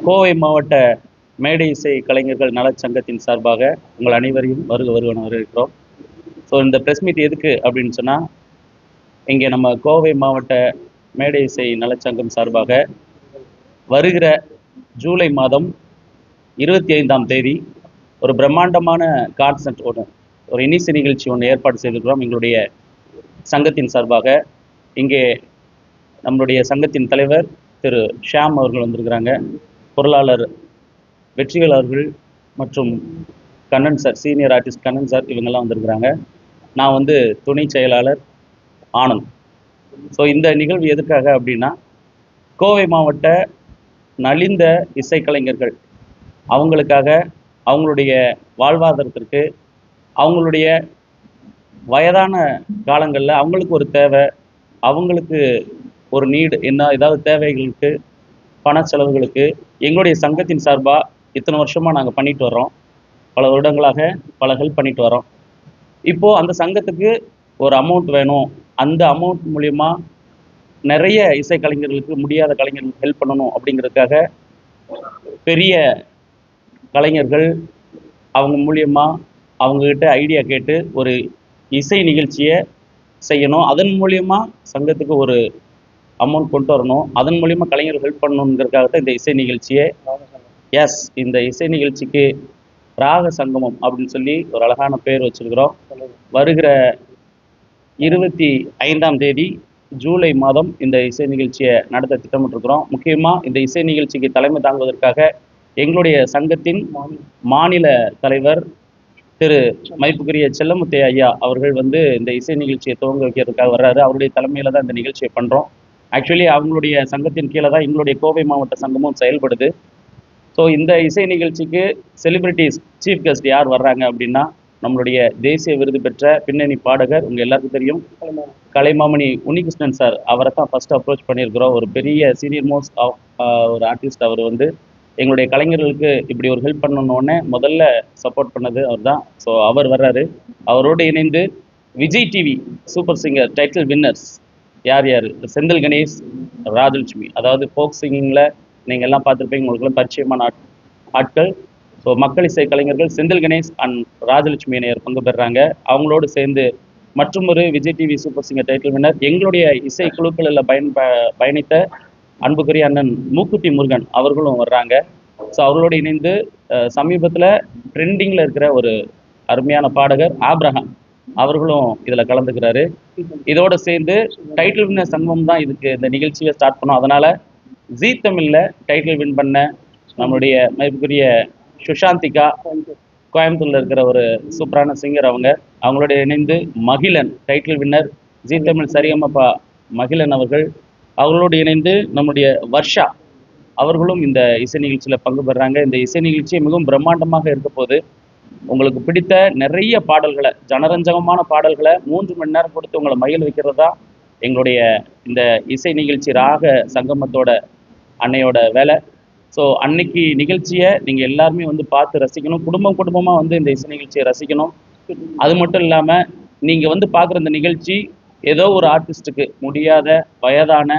கோவை மாவட்ட மேடை இசை கலைஞர்கள் நலச்சங்கத்தின் சார்பாக உங்கள் அனைவரையும் வருவன வரவேற்கிறோம். ஸோ இந்த ப்ரெஸ் மீட் எதுக்கு அப்படின்னு சொன்னால், இங்கே நம்ம கோவை மாவட்ட மேடை இசை நலச்சங்கம் சார்பாக வருகிற ஜூலை மாதம் 25ஆம் தேதி ஒரு பிரம்மாண்டமான கான்சர்ட் ஒரு இனிசை நிகழ்ச்சி ஒன்று ஏற்பாடு செய்திருக்கிறோம். எங்களுடைய சங்கத்தின் சார்பாக இங்கே நம்மளுடைய சங்கத்தின் தலைவர் திரு ஷியாம் அவர்கள் வந்திருக்கிறாங்க, பொருளாளர் வெற்றிவேல் அவர்கள் மற்றும் Kannan sir, senior artist Kannan sir, இவங்கெல்லாம் வந்திருக்கிறாங்க. நான் வந்து துணை செயலாளர் ஆனந்த். ஸோ இந்த நிகழ்வு எதுக்காக அப்படின்னா, கோவை மாவட்ட நலிந்த இசைக்கலைஞர்கள் அவங்களுக்காக, அவங்களுடைய வாழ்வாதாரத்திற்கு, அவங்களுடைய வயதான காலங்களில் அவங்களுக்கு ஒரு தேவை, அவங்களுக்கு ஒரு நீடு, என்ன ஏதாவது தேவைகளுக்கு, பண செலவுகளுக்கு எங்களுடைய சங்கத்தின் சார்பாக இத்தனை வருஷமாக நாங்கள் பண்ணிட்டு வர்றோம். பல வருடங்களாக பல ஹெல்ப் பண்ணிட்டு வரோம். இப்போது அந்த சங்கத்துக்கு ஒரு அமௌண்ட் வேணும், அந்த அமௌண்ட் மூலயமா நிறைய இசைக்கலைஞர்களுக்கு, முடியாத கலைஞர்களுக்கு ஹெல்ப் பண்ணணும் அப்படிங்கிறதுக்காக பெரிய கலைஞர்கள் அவங்க மூலியமாக அவங்கக்கிட்ட ஐடியா கேட்டு ஒரு இசை நிகழ்ச்சியை செய்யணும், அதன் மூலியமாக சங்கத்துக்கு ஒரு அமௌண்ட் கொண்டு வரணும், அதன் மூலியமா கலைஞர்கள் ஹெல்ப் பண்ணணுங்கிறதுக்காக தான் இந்த இசை நிகழ்ச்சியை, இந்த இசை நிகழ்ச்சிக்கு ராக சங்கமம் அப்படின்னு சொல்லி ஒரு அழகான பேர் வச்சிருக்கிறோம். வருகிற 25ஆம் தேதி ஜூலை மாதம் இந்த இசை நிகழ்ச்சியை நடத்த திட்டமிட்டிருக்கிறோம். முக்கியமாக இந்த இசை நிகழ்ச்சிக்கு தலைமை தாங்குவதற்காக எங்களுடைய சங்கத்தின் மாநில தலைவர் திரு மதிப்புக்குரிய செல்லமுத்தையா ஐயா அவர்கள் வந்து இந்த இசை நிகழ்ச்சியை துவங்க வைக்கிறதுக்காக வர்றாரு. அவருடைய தலைமையில தான் இந்த நிகழ்ச்சியை பண்ணுறோம். ஆக்சுவலி அவங்களுடைய சங்கத்தின் கீழே தான் எங்களுடைய கோவை மாவட்ட சங்கமும் செயல்படுது. ஸோ இந்த இசை நிகழ்ச்சிக்கு செலிபிரிட்டிஸ் சீஃப் கெஸ்ட் யார் வர்றாங்க அப்படின்னா, நம்மளுடைய தேசிய விருது பெற்ற பின்னணி பாடகர், உங்கள் எல்லாருக்கும் தெரியும், கலைமாமணி உன்னிகிருஷ்ணன் சார். அவரை தான் ஃபர்ஸ்ட் அப்ரோச் பண்ணியிருக்கிறோம். ஒரு பெரிய சீனியர் மோஸ்ட் ஒரு ஆர்டிஸ்ட். அவர் வந்து எங்களுடைய கலைஞர்களுக்கு இப்படி ஒரு ஹெல்ப் பண்ணணுன்னே முதல்ல சப்போர்ட் பண்ணது அவர் தான். ஸோ அவர் வர்றாரு. அவரோடு இணைந்து Vijay TV super singer title winners யார் செந்தில் கணேஷ், ராஜலட்சுமி, அதாவது ஃபோக் சிங்கிங்கில் நீங்கள் எல்லாம் பார்த்துருப்பீங்க, உங்களுக்குலாம் பரிச்சயமான ஆட்கள். ஸோ மக்கள் இசை கலைஞர்கள் செந்தில் கணேஷ் அண்ட் ராஜலட்சுமி இணையர் பங்கு பெறுறாங்க. அவங்களோடு சேர்ந்து மற்றும் ஒரு Vijay TV super singer title winner, எங்களுடைய இசை குழுக்களில் பயணித்த அன்புக்குரிய அண்ணன் மூக்குட்டி முருகன் அவர்களும் வர்றாங்க. ஸோ அவர்களோடு இணைந்து சமீபத்தில் ட்ரெண்டிங்கில் இருக்கிற ஒரு அருமையான பாடகர் ஆப்ரஹாம் அவர்களும் இதில் கலந்துக்கிறாரு. இதோடு சேர்ந்து டைட்டில் வின்னர் சங்கமம் தான் இதுக்கு இந்த நிகழ்ச்சியை ஸ்டார்ட் பண்ணோம். அதனால் ஜீ தமிழில் டைட்டில் வின் பண்ண நம்மளுடைய மதிப்புக்குரிய சுஷாந்திகா, கோயம்புத்தூரில் இருக்கிற ஒரு சூப்பரான சிங்கர், அவங்களோட இணைந்து மகிழன் டைட்டில் வின்னர் ஜீ தமிழ் சரிகமபா மகிழன் அவர்களோடு இணைந்து நம்முடைய வர்ஷா அவர்களும் இந்த இசை நிகழ்ச்சியில் பங்கு பெறுறாங்க. இந்த இசை நிகழ்ச்சி மிகவும் பிரம்மாண்டமாக இருக்க போது, உங்களுக்கு பிடித்த நிறைய பாடல்களை, ஜனரஞ்சகமான பாடல்களை 3 மணி நேரம் கொடுத்து உங்களை மகிழ வைக்கிறது தான் எங்களுடைய இந்த இசை நிகழ்ச்சி ராக சங்கமத்தோட அன்னையோட வேலை. ஸோ அன்னைக்கு நிகழ்ச்சியை நீங்கள் எல்லாருமே வந்து பார்த்து ரசிக்கணும், குடும்பமாக வந்து இந்த இசை நிகழ்ச்சியை ரசிக்கணும். அது மட்டும் இல்லாமல் நீங்கள் வந்து பார்க்குற இந்த நிகழ்ச்சி ஏதோ ஒரு ஆர்டிஸ்ட்டுக்கு, முடியாத வயதான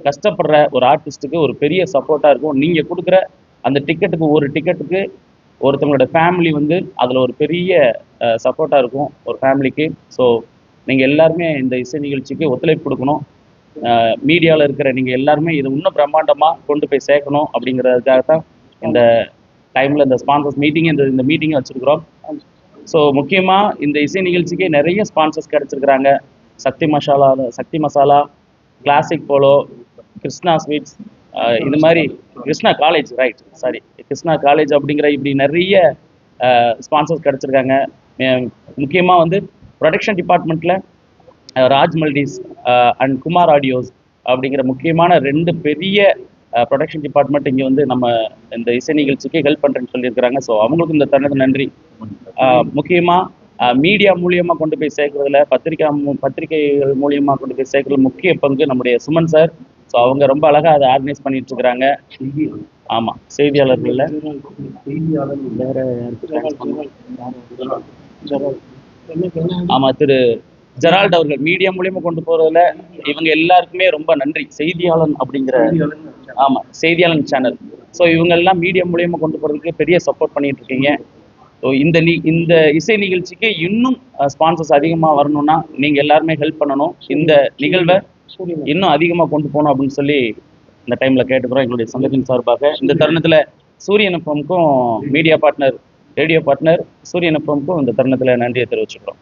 கஷ்டப்படுற ஒரு ஆர்டிஸ்ட்டுக்கு ஒரு பெரிய சப்போர்ட்டாக இருக்கும். நீங்கள் கொடுக்குற அந்த டிக்கெட்டுக்கு, ஒரு டிக்கெட்டுக்கு ஒருத்தவங்களோட ஃபேமிலி வந்து அதில் ஒரு பெரிய சப்போர்ட்டாக இருக்கும் ஒரு ஃபேமிலிக்கு. ஸோ நீங்கள் எல்லாருமே இந்த இசை நிகழ்ச்சிக்கு ஒத்துழைப்பு கொடுக்கணும். மீடியாவில் இருக்கிற நீங்கள் எல்லாருமே இதை இன்னும் பிரம்மாண்டமாக கொண்டு போய் சேர்க்கணும் அப்படிங்கிறதுக்காக தான் இந்த டைமில் இந்த ஸ்பான்சர்ஸ் மீட்டிங், இந்த மீட்டிங்கை வச்சுருக்கிறோம். ஸோ முக்கியமாக இந்த இசை நிகழ்ச்சிக்கு நிறைய ஸ்பான்சர்ஸ் கிடச்சிருக்கிறாங்க. Sakthi Masala, classic polo, Krishna sweets, இது மாதிரி கிருஷ்ணா காலேஜ், கிருஷ்ணா காலேஜ் அப்படிங்கிற இப்படி நிறைய ஸ்பான்சர்ஸ் கிடச்சிருக்காங்க. முக்கியமாக வந்து ப்ரொடக்ஷன் டிபார்ட்மெண்ட்டில் ராஜ் மல்டிஸ் அண்ட் குமார் ஆடியோஸ் அப்படிங்கிற முக்கியமான 2 பெரிய ப்ரொடக்ஷன் டிபார்ட்மெண்ட் இங்கே வந்து நம்ம இந்த இசை நிகழ்ச்சிக்கு ஹெல்ப் பண்ணுறேன்னு சொல்லியிருக்கிறாங்க. ஸோ அவங்களுக்கும் இந்த தருணத்துக்கு நன்றி. முக்கியமாக மீடியா மூலியமாக கொண்டு போய் சேர்க்கறதுல, பத்திரிகைகள் மூலியமாக கொண்டு போய் சேர்க்கறதுல முக்கிய பங்கு நம்முடைய சுமன் சார். ஸோ அவங்க ரொம்ப அழகாக அதை ஆர்கனைஸ் பண்ணிட்டு இருக்கிறாங்க. ஆமாம், செய்தியாளர்கள் வேற ஆமாம், திரு ஜெரால்ட் அவர்கள் மீடியா மூலியமா கொண்டு போறதுல இவங்க எல்லாருக்குமே ரொம்ப நன்றி. செய்தியாளன் அப்படிங்கிற, ஆமா, செய்தியாளன் சேனல் ஸோ இவங்கெல்லாம் மீடியா மூலியமாக கொண்டு போகிறதுக்கு பெரிய சப்போர்ட் பண்ணிட்டு இருக்கீங்க. ஸோ இந்த இசை நிகழ்ச்சிக்கு இன்னும் ஸ்பான்சர்ஸ் அதிகமாக வரணும்னா நீங்கள் எல்லாருமே ஹெல்ப் பண்ணணும். இந்த நிகழ்வை இன்னும் அதிகமாக கொண்டு போகணும் அப்படின்னு சொல்லி இந்த டைமில் கேட்டுக்கிறோம் எங்களுடைய சங்கத்தின் சார்பாக. இந்த தருணத்தில் சூரியன் எஃப்எம்க்கும் மீடியா பார்ட்னர், ரேடியோ பார்ட்னர் சூரியன் எஃப்எம்க்கும் இந்த தருணத்தில் நன்றியை தெரிவிச்சுக்கிறோம்.